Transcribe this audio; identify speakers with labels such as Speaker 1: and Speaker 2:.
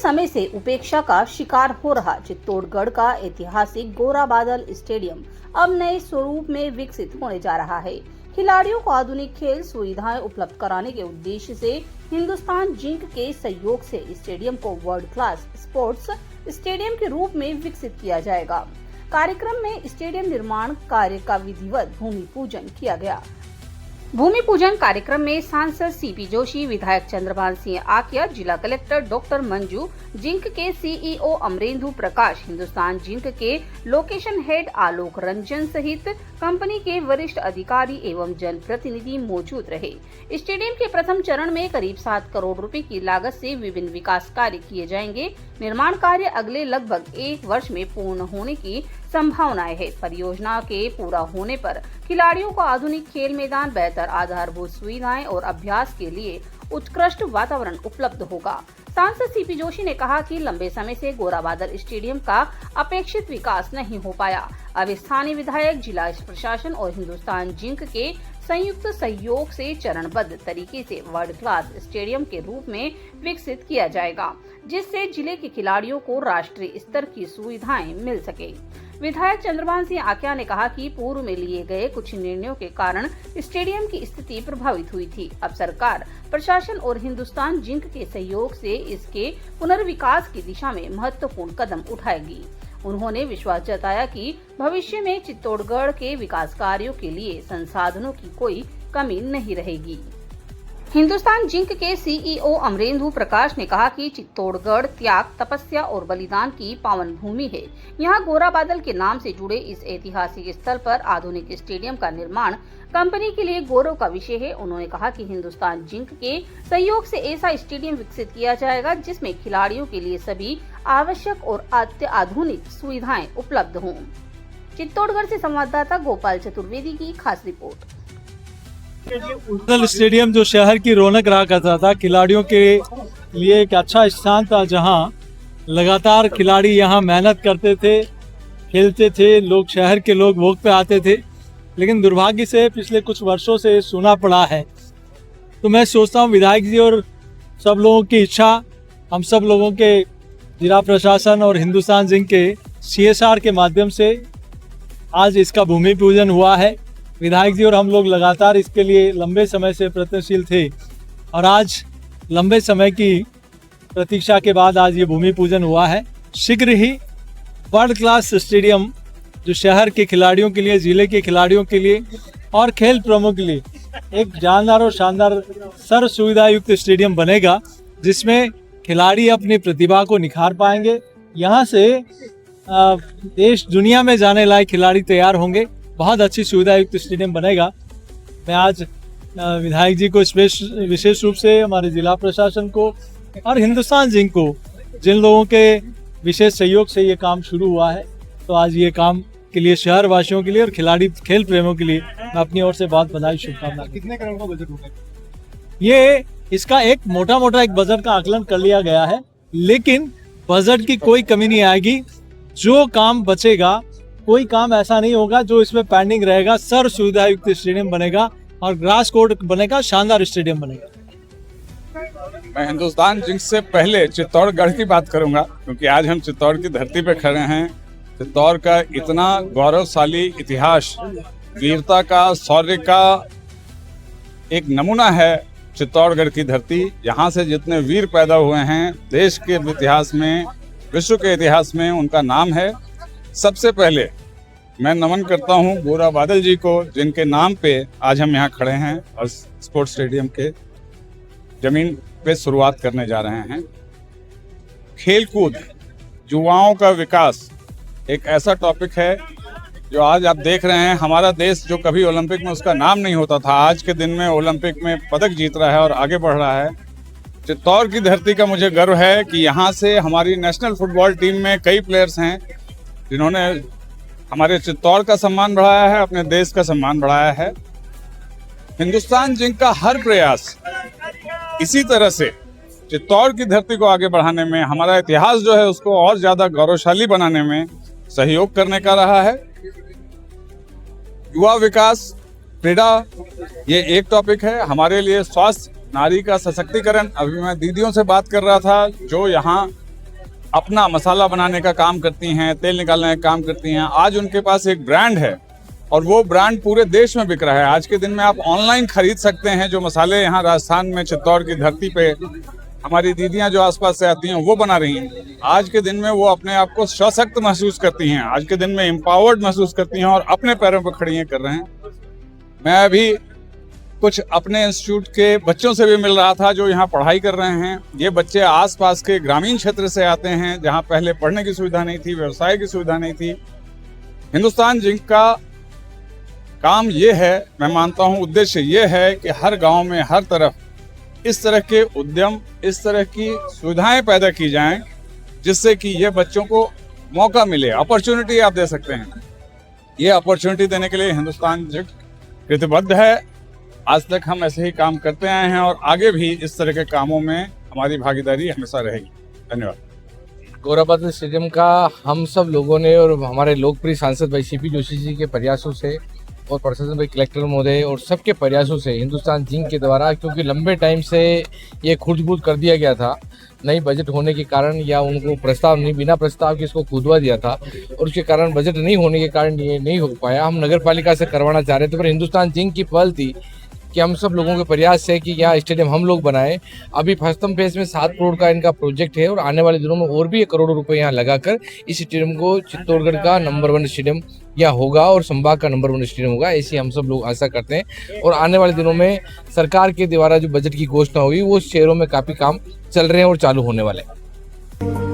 Speaker 1: समय से उपेक्षा का शिकार हो रहा चित्तौड़गढ़ का ऐतिहासिक गोरा बादल स्टेडियम अब नए स्वरूप में विकसित होने जा रहा है। खिलाड़ियों को आधुनिक खेल सुविधाएं उपलब्ध कराने के उद्देश्य से हिंदुस्तान जिंक के सहयोग से स्टेडियम को वर्ल्ड क्लास स्पोर्ट्स स्टेडियम के रूप में विकसित किया जाएगा। कार्यक्रम में स्टेडियम निर्माण कार्य का विधिवत भूमि पूजन किया गया। भूमि पूजन कार्यक्रम में सांसद सीपी जोशी, विधायक चंद्रभान सिंह आकिया, जिला कलेक्टर डॉक्टर मंजू, जिंक के सीईओ अमरेंदु प्रकाश, हिंदुस्तान जिंक के लोकेशन हेड आलोक रंजन सहित कंपनी के वरिष्ठ अधिकारी एवं जनप्रतिनिधि मौजूद रहे। स्टेडियम के प्रथम चरण में करीब 7 करोड़ रुपए की लागत से विभिन्न विकास कार्य किए जाएंगे। निर्माण कार्य अगले लगभग 1 वर्ष में पूर्ण होने की संभावनाएं है। परियोजना के पूरा होने पर खिलाड़ियों को आधुनिक खेल मैदान, बेहतर आधारभूत सुविधाएं और अभ्यास के लिए उत्कृष्ट वातावरण उपलब्ध होगा। सांसद सीपी जोशी ने कहा कि लंबे समय से गोरा बादल स्टेडियम का अपेक्षित विकास नहीं हो पाया। अब स्थानीय विधायक, जिला प्रशासन और हिंदुस्तान जिंक के संयुक्त सहयोग से चरणबद्ध तरीके से वर्ल्ड क्लास स्टेडियम के रूप में विकसित किया जाएगा, जिससे जिले के खिलाड़ियों को राष्ट्रीय स्तर की सुविधाएं मिल सके। विधायक चंद्रभान सिंह आकिया ने कहा कि पूर्व में लिए गए कुछ निर्णयों के कारण स्टेडियम की स्थिति प्रभावित हुई थी। अब सरकार, प्रशासन और हिंदुस्तान जिंक के सहयोग से इसके पुनर्विकास की दिशा में महत्वपूर्ण कदम उठाएगी। उन्होंने विश्वास जताया कि भविष्य में चित्तौड़गढ़ के विकास कार्यों के लिए संसाधनों की कोई कमी नहीं रहेगी। हिंदुस्तान जिंक के सीईओ अमरेंदु प्रकाश ने कहा कि चित्तौड़गढ़ त्याग, तपस्या और बलिदान की पावन भूमि है। यहाँ गोरा बादल के नाम से जुड़े इस ऐतिहासिक स्थल पर आधुनिक स्टेडियम का निर्माण कंपनी के लिए गौरव का विषय है। उन्होंने कहा कि हिंदुस्तान जिंक के सहयोग से ऐसा स्टेडियम विकसित किया जाएगा जिसमें खिलाड़ियों के लिए सभी आवश्यक और अत्याधुनिक सुविधाएं उपलब्ध हों। चित्तौड़गढ़ से संवाददाता गोपाल चतुर्वेदी की खास रिपोर्ट।
Speaker 2: स्टेडियम जो शहर की रौनक रहा करता था, खिलाड़ियों के लिए एक अच्छा स्थान था जहां लगातार खिलाड़ी यहां मेहनत करते थे, खेलते थे, लोग शहर के लोग वोक पे आते थे। लेकिन दुर्भाग्य से पिछले कुछ वर्षों से सुना पड़ा है। तो मैं सोचता हूं विधायक जी और सब लोगों की इच्छा, हम सब लोगों के जिला प्रशासन और हिंदुस्तान जिंक के CSR के माध्यम से आज इसका भूमि पूजन हुआ है। विधायक जी और हम लोग लगातार इसके लिए लंबे समय से प्रयत्नशील थे और आज लंबे समय की प्रतीक्षा के बाद आज ये भूमि पूजन हुआ है। शीघ्र ही वर्ल्ड क्लास स्टेडियम जो शहर के खिलाड़ियों के लिए, जिले के खिलाड़ियों के लिए और खेल प्रेमियों के लिए एक जानदार और शानदार सर्व सुविधा युक्त स्टेडियम बनेगा, जिसमें खिलाड़ी अपनी प्रतिभा को निखार पाएंगे। यहाँ से देश दुनिया में जाने लायक खिलाड़ी तैयार होंगे। बहुत अच्छी सुविधा युक्त स्टेडियम बनेगा। मैं आज विधायक जी को विशेष रूप से, हमारे जिला प्रशासन को और हिंदुस्तान जिंक को, जिन लोगों के विशेष सहयोग से ये काम शुरू हुआ है, तो आज ये काम के लिए शहर वासियों के लिए और खिलाड़ी खेल प्रेमियों के लिए मैं अपनी ओर से बहुत बधाई, शुभकामनाएं।
Speaker 3: कितने करोड़ का बजट होगा?
Speaker 2: ये इसका एक मोटा एक बजट का आकलन कर लिया गया है, लेकिन बजट की कोई कमी नहीं आएगी। जो काम बचेगा, कोई काम ऐसा नहीं होगा जो इसमें पेंडिंग रहेगा। सर्व सुविधा युक्त स्टेडियम बनेगा और ग्रास कोर्ट बनेगा, शानदार स्टेडियम बनेगा।
Speaker 3: मैं हिंदुस्तान जिंक से पहले चित्तौड़गढ़ की बात करूंगा, क्योंकि आज हम चित्तौड़ की धरती पे खड़े हैं। चित्तौड़ का इतना गौरवशाली इतिहास, वीरता का, शौर्य का एक नमूना है चित्तौड़गढ़ की धरती। यहाँ से जितने वीर पैदा हुए हैं, देश के इतिहास में, विश्व के इतिहास में उनका नाम है। सबसे पहले मैं नमन करता हूं गोरा बादल जी को, जिनके नाम पे आज हम यहाँ खड़े हैं और स्पोर्ट्स स्टेडियम के जमीन पे शुरुआत करने जा रहे हैं। खेलकूद, युवाओं का विकास एक ऐसा टॉपिक है जो आज आप देख रहे हैं। हमारा देश जो कभी ओलंपिक में उसका नाम नहीं होता था, आज के दिन में ओलंपिक में पदक जीत रहा है और आगे बढ़ रहा है। चित्तौड़ की धरती का मुझे गर्व है कि यहाँ से हमारी नेशनल फुटबॉल टीम में कई प्लेयर्स हैं जिन्होंने हमारे चित्तौड़ का सम्मान बढ़ाया है, अपने देश का सम्मान बढ़ाया है। हिंदुस्तान जिंक का हर प्रयास इसी तरह से चित्तौड़ की धरती को आगे बढ़ाने में, हमारा इतिहास जो है उसको और ज्यादा गौरवशाली बनाने में सहयोग करने का रहा है। युवा विकास, क्रीड़ा, ये एक टॉपिक है हमारे लिए। स्वास्थ्य, नारी का सशक्तिकरण, अभी मैं दीदियों से बात कर रहा था जो यहाँ अपना मसाला बनाने का काम करती हैं, तेल निकालने का काम करती हैं। आज उनके पास एक ब्रांड है और वो ब्रांड पूरे देश में बिक रहा है। आज के दिन में आप ऑनलाइन खरीद सकते हैं जो मसाले यहाँ राजस्थान में चित्तौड़ की धरती पे हमारी दीदियां जो आसपास से आती हैं वो बना रही हैं। आज के दिन में वो अपने आप को सशक्त महसूस करती हैं, आज के दिन में एम्पावर्ड महसूस करती हैं और अपने पैरों पर खड़ी कर रहे हैं। मैं अभी कुछ अपने इंस्टीट्यूट के बच्चों से भी मिल रहा था जो यहाँ पढ़ाई कर रहे हैं। ये बच्चे आसपास के ग्रामीण क्षेत्र से आते हैं जहाँ पहले पढ़ने की सुविधा नहीं थी, व्यवसाय की सुविधा नहीं थी। हिंदुस्तान जिंक का काम ये है, मैं मानता हूँ उद्देश्य ये है कि हर गांव में हर तरफ इस तरह के उद्यम, इस तरह की सुविधाएं पैदा की जाएं जिससे कि ये बच्चों को मौका मिले, अपॉर्चुनिटी आप दे सकते हैं। ये अपॉर्चुनिटी देने के लिए हिंदुस्तान जिंक कृतबद्ध है। आज तक हम ऐसे ही काम करते आए हैं और आगे भी इस तरह के कामों में हमारी भागीदारी हमेशा रहेगी। धन्यवाद।
Speaker 4: गौरा बादल स्टेडियम का हम सब लोगों ने और हमारे लोकप्रिय सांसद भाई सीपी जोशी जी के प्रयासों से और प्रशासन भाई कलेक्टर महोदय और सबके प्रयासों से हिंदुस्तान जिंक के द्वारा, क्योंकि लंबे टाइम से ये खुर्द-बुर्द कर दिया गया था, नई बजट होने के कारण या उनको प्रस्ताव नहीं, बिना प्रस्ताव के इसको खुदवा दिया था और उसके कारण बजट नहीं होने के कारण ये नहीं हो पाया। हम नगर पालिका से करवाना चाह रहे थे पर हिंदुस्तान जिंक की पहल थी कि हम सब लोगों के प्रयास से कि यहाँ स्टेडियम हम लोग बनाएं। अभी फर्स्ट फेज में 7 करोड़ का इनका प्रोजेक्ट है और आने वाले दिनों में और भी 1 करोड़ रुपए यहाँ लगाकर इस स्टेडियम को चित्तौड़गढ़ का नंबर 1 स्टेडियम या होगा और संभाग का नंबर 1 स्टेडियम होगा, ऐसी हम सब लोग आशा करते हैं। और आने वाले दिनों में सरकार के द्वारा जो बजट की घोषणा होगी वो शहरों में काफ़ी काम चल रहे हैं और चालू होने वाले हैं।